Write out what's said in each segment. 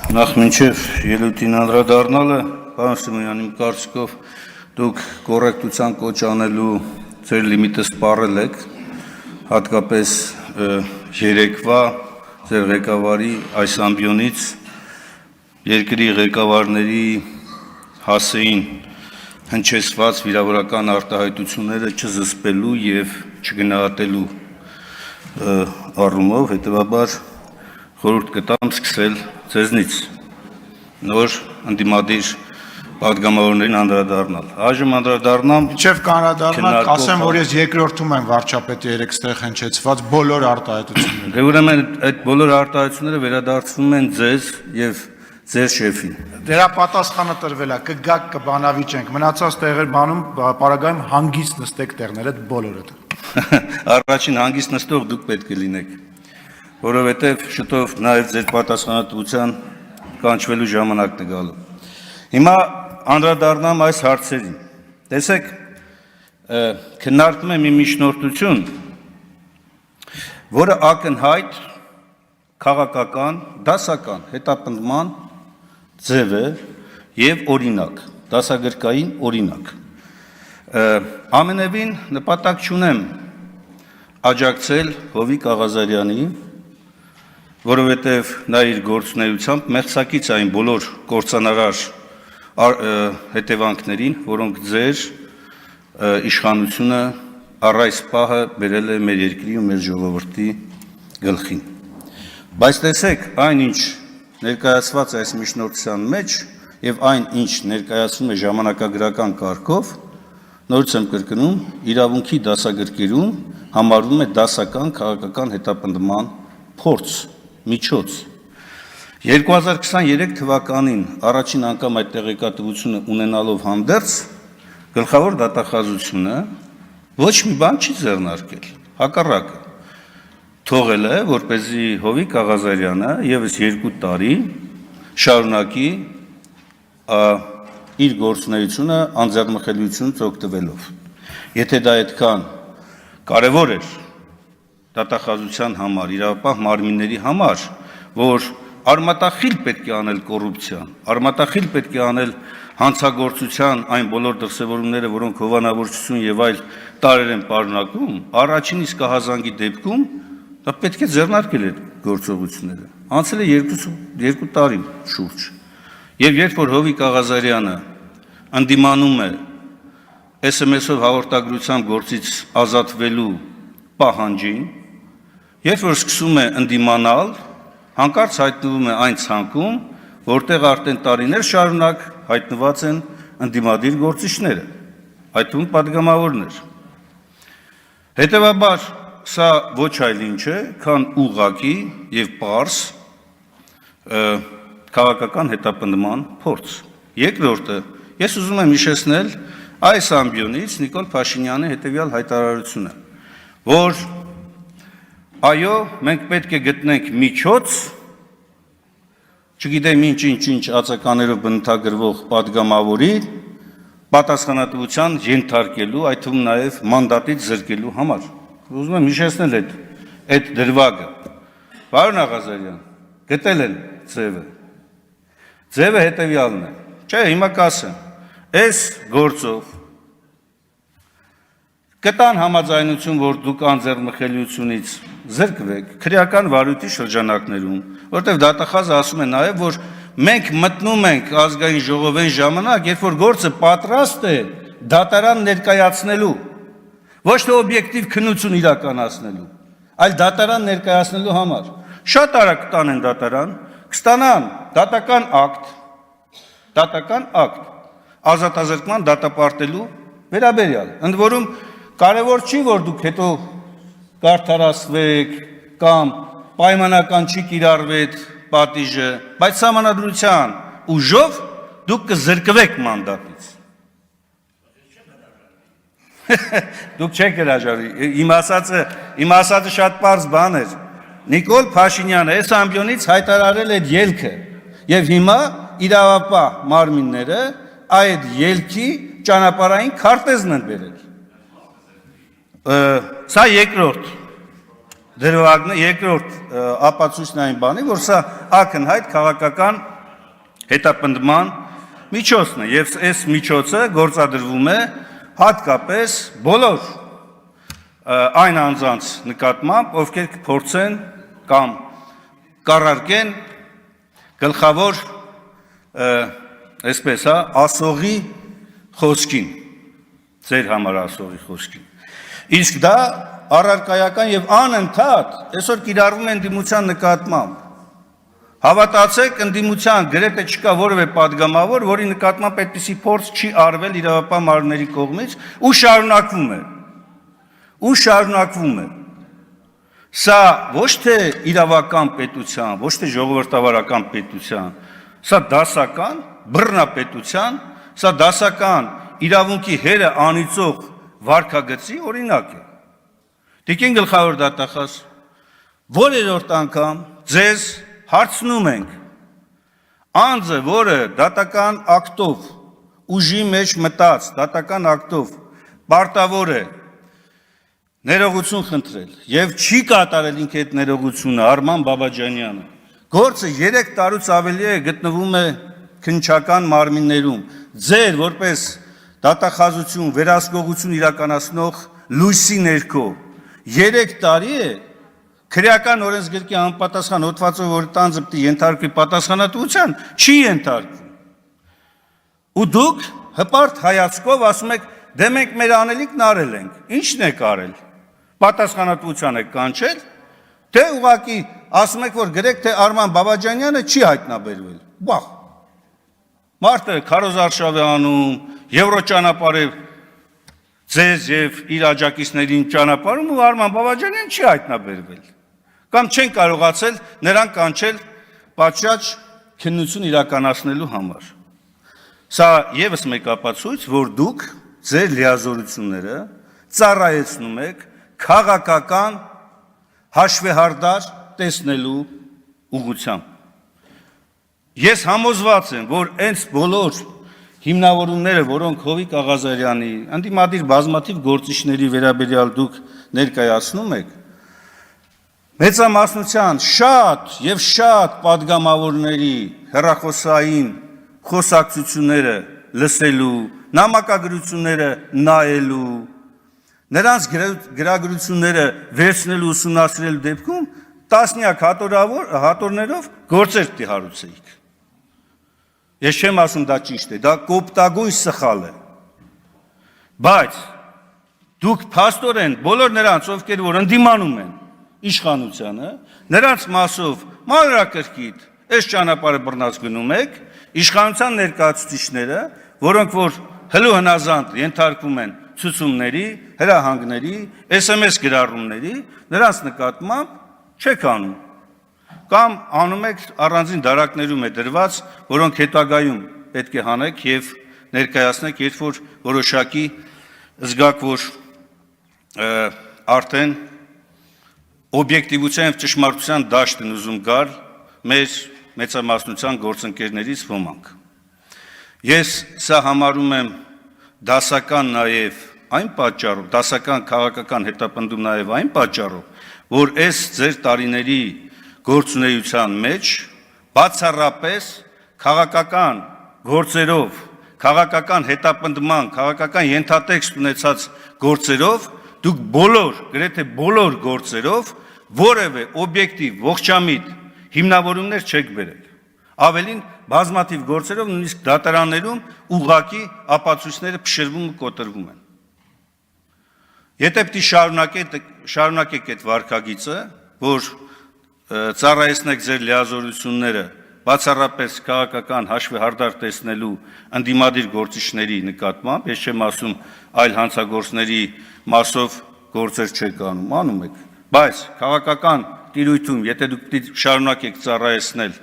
Նախ մինչև ելույթին անդրադառնալը, պարոն Սիմոնյան, իմ կարծիքով դուք կոռեկտության կոչ անելու ձեր լիմիտը սպառել եք, հատկապես երեկվա ձեր ղեկավարի այս ամբիոնից երկրի ղեկավարների հասեին հնչեցված վիրավորական արտահայտությունները չզսպելու և չգնահատելու առումով, հետևաբար խորհուրդ կտամ սկսել ձեզնից նոր ընդդիմադիր պատգամավորներին անդրադառնալ։ Այժմ անդրադառնամ Մինչև կանրադառնալ, ասեմ, որ ես երկրորդում եմ վարչապետի երեքստեղ հնչեցված բոլոր արտահայտությունները։ Դե ուրեմն այդ բոլոր արտահայտությունները վերադարձվում են ձեզ եւ ձեր շեֆին։ Դրա պատասխանը տրվել է, կգաք կբանավիճենք, մնացած տեղեր բանում պարագայում հանգիստ նստեք տեղներ, այդ բոլորը։ Առաջին հանգիստ նստող դուք պետք է լինեք, որովհետև շուտով նաև ձեր պատասխանատվության կանչվելու ժամանակն է գալու։ Հիմա անդրադառնամ այս հարցերին։ Տեսեք, քննարկում եմ մի միջնորդություն, որը ակնհայտ քաղաքական, դասական հետապնդման ձև է եւ օրինակ, դասագրքային օրինակ։ Ամենևին նպատակ չունեմ աջակցել Հովիկ Աղազարյանի, որովհետև նա իր գործունեությամբ մեղսակից այն բոլոր կործանարար հետևանքներին, որոնք ձեր իշխանությունը առ այս պահը բերել է մեր երկրի ու մեր ժողովրդի գլխին։ Բայց տեսեք, այն ինչ ներկայացված է այս միջնորդության մեջ եւ այն ինչ ներկայացվում է ժամանակագրական կարգով, նորից եմ կրկնում, իրավունքի դասագրքերում համարվում է դասական քաղաքական հետապնդման փորձ, միջոց։ 2023 թվականին առաջին անգամ այդ տեղեկատվությունը ունենալով հանդերձ գլխավոր դատախազությունը ոչ մի բան չի ձեռնարկել, հակառակը թողել է, որպեսզի Հովիկ Աղազարյանը եւս 2 տարի շարունակի իր գործունեությունը անձեռնմխելիությունից օգտվելով։ Եթե դա այդքան կարևոր էր դատախազության համար, իրավապահ մարմինների համար, որ արմատախիլ պետք է անել կոռուպցիան, արմատախիլ պետք է անել հանցագործության այն բոլոր դրսևորումները, որոնք հովանավորչություն եւ այլ տարեր են պարունակում, առաջին իսկ ահազանգի դեպքում դա պետք է ձեռնարկել այդ գործողությունները։ Անցել է 2 տարի շուրջ։ Եվ երբ որ Հովիկ Աղազարյանը ընդդիմանում է SMS-ով հաղորդագրության գործից ազատվելու պահանջին, երբ որ սկսում է ընդդիմանալ, հանկարծ հայտնվում է այն ցանկում, որտեղ արդեն տարիներ շարունակ հայտնված են ընդդիմադիր գործիչները, այդ թվում падգամավորներ։ Հետևաբար սա ոչ այլ ինչ է, քան ուղղակի եւ պարզ քաղաքական հետապնդման փորձ։ Երկրորդը, ես ուզում եմ հիշեցնել այս ամբիոնից Նիկոլ Փաշինյանի հետևյալ հայտարարությունը, որ այո, մենք պետք է գտնենք միջոց, չգիտեմ ինչ ածականերով բնութագրվող падգամավորի պատասխանատվության ենթարկելու, այդ թվում նաև մանդատից զրկելու համար։ Ուզում եմ հիշեցնել այդ դրվագը։ Պարոն Աղազարյան, գտել են ձևը։ Ձևը հետևյալն է։ Չէ, հիմա կասեմ, այս գործով կտան համաձայնություն, որ դուք անձեռնմխելիությունից զրկվեք քրեական վարույթի շրջանակներում, որտեղ դատախազը ասում է նաև, որ մենք մտնում ենք ազգային ժողովին ժամանակ, երբ որ գործը պատրաստ է դատարան ներկայացնելու, ոչ թե օբյեկտիվ քննություն իրականացնելու, այլ դատարան ներկայացնելու համար։ Շատ արագ կտանեն դատարան, կստանան դատական ակտ, ազատազրկման դատապարտելու վերաբերյալ։ Ընդ որում կարևոր չի, որ դուք հետո կարդարացվեք կամ պայմանական չի կիրառվեք պատիժը, բայց սահմանադրության ուժով դուք կզրկվեք մանդատից։ Դուք չեք հրաժարվի, իմ ասածը շատ պարզ բան էր։ Նիկոլ Փաշինյանը այս ամբիոնից հայտարարել է ելքը եւ հիմա իրավապահ մարմինները այդ ելքի ճանապարհային քարտեզն են բերել։ Սա երկրորդ դրվագն է, երկրորդ ապացույցն այն բանի, որ սա ակնհայտ քաղաքական հետապնդման միջոցն է եւ այս միջոցը գործադրվում է հատկապես բոլոր այն անձանց նկատմամբ, ովքեր կփորձեն կամ կառարկեն գլխավոր այսպես ասողի խոսքին, ձեր համար ասողի խոսքին։ Իսկ դա առարկայական եւ անընդհատ այսօր կիրառվում են դիմության նկատմամբ։ Հավատացեք, ընդդիմության գրեթե չկա որևէ падգամավոր, որի նկատմամբ այդպիսի փորձ չի արվել իրավապահ մարմինների կողմից ու շարունակվում է։ Սա ոչ թե իրավական պետության, ոչ թե ժողովրդավարական պետության, սա դասական բռնապետության, սա դասական իրավունքի հերը անիծող վարքագծի օրինակ է։ Տիկին գլխավոր դատախազ, որերորդ անգամ ձեզ հարցնում ենք, անձը, որը դատական ակտով ուժի մեջ մտած, դատական ակտով պարտավոր է ներողություն խնդրել եւ չի կատարել ինքը այդ ներողությունը, Արման Բաբաջանյանը, գործը 3 տարուց ավելի է գտնվում է քննչական մարմիններում, ձեր որպես դատախազություն, վերահսկողություն իրականացնող լույսի ներքո 3 տարի է քրեական օրենսգրքի անպատասխան հոդվածով, որ տանձը պիտի ենթարկվի պատասխանատվության, չի ենթարկվում։ Ու դուք հպարտ հայացքով ասում եք, դե մենք մեր անելիքն արել ենք, ի՞նչն եք արել։ Պատասխանատվության եք կանչել, թե ուղղակի ասում եք, որ գրեք, թե Արման Բաբաջանյանը չի հայտնաբերվել։ Բախ։ Մարդը քարոզարշավ է անում, Եվրոճանապարհ է ձեզ եւ իր աջակիցներին ճանապարհում ու Արման Բաբաջանյանը չի հայտնաբերվել։ Կամ չեն կարողացել նրան կանչել պատշաճ քննություն իրականացնելու համար։ Սա եւս մեկ ապացույց, որ դուք ձեր լիազորությունները ծառայեցնում եք քաղաքական հաշվեհարդար տեսնելու ուղղությամբ։ Ես համոզված եմ, որ այս բոլոր հիմնավորումները, որոնք Հովիկ Աղազարյանի, ընդդիմադիր բազմաթիվ գործիչների վերաբերյալ դուք ներկայացնում եք, մեծամասնության շատ եւ շատ падգամավորների հեռախոսային խոսակցությունները լսելու, նամակագրությունները նայելու, նրանց գրագրությունները վերցնելու, ուսումնասիրելու դեպքում տասնյակ հատորներով գործեր պիտի հարուցեիք։ Ես չեմ ասում դա ճիշտ է, դա կոպտագույն սխալ է։ Բայց դուք փաստորեն բոլոր նրանց, ովքեր որ ընդդիմանում են իշխանությանը, նրանց մասով մանրակրկիտ այս ճանապարհը բռնած գնում եք, իշխանության ներկայացուցիչները, որոնք որ հլու հնազանդ ենթարկվում են ցուցումների, հրահանգների, SMS գրառումների, նրանց նկատմամբ չեք անում։ Կամ անում եք առանձին դարակներում է դրված, որոնք հետագայում պետք է հանեք եւ ներկայացնեք, երբ որ որոշակի զգաք, որ արդեն օբյեկտիվության եւ ճշմարտության դաշտ են ուզում գալ մեր մեծամասնության գործընկերներից ոմանք։ Ես սա համարում եմ դասական նաեւ այն պատճառով, դասական քաղաքական հետապնդում նաեւ այն պատճառով, որ այս ձեր տարիների գործունեության մեջ բացառապես քաղաքական գործերով, քաղաքական հետապնդման, քաղաքական ենթատեքստ ունեցած գործերով դուք բոլոր, գրեթե բոլոր գործերով որևէ օբյեկտիվ, ողջամիտ հիմնավորումներ չեք բերել։ Ավելին բազմաթիվ գործերով նույնիսկ դատարաններում ուղղակի ապացույցները փշրվում ու կոտրվում են։ Եթե պիտի շարունակեք այդ վարքագիծը, որ ծառայեցնեք ձեր լիազորությունները բացառապես քաղաքական հաշվեհարդար տեսնելու ընդդիմադիր գործիչների նկատմամբ, ես չեմ ասում այլ հանցագործների մասով գործեր չեք անում եք, բայց քաղաքական տիրույթում, եթե դուք պիտի շարունակեք ծառայեցնել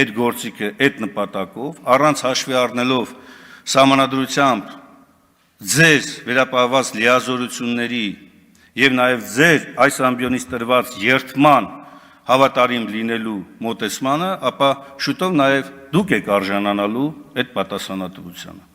այդ գործիքը այդ նպատակով, առանց հաշվի առնելով սահմանադրությամբ ձեր վերապահված լիազորությունների եւ նաեւ ձեր այս ամբիոնից տրված երթման հավատարիմ լինելու մոտեցմանը, ապա շուտով նաև դուք եք արժանանալու այդ պատասխանատվությանը։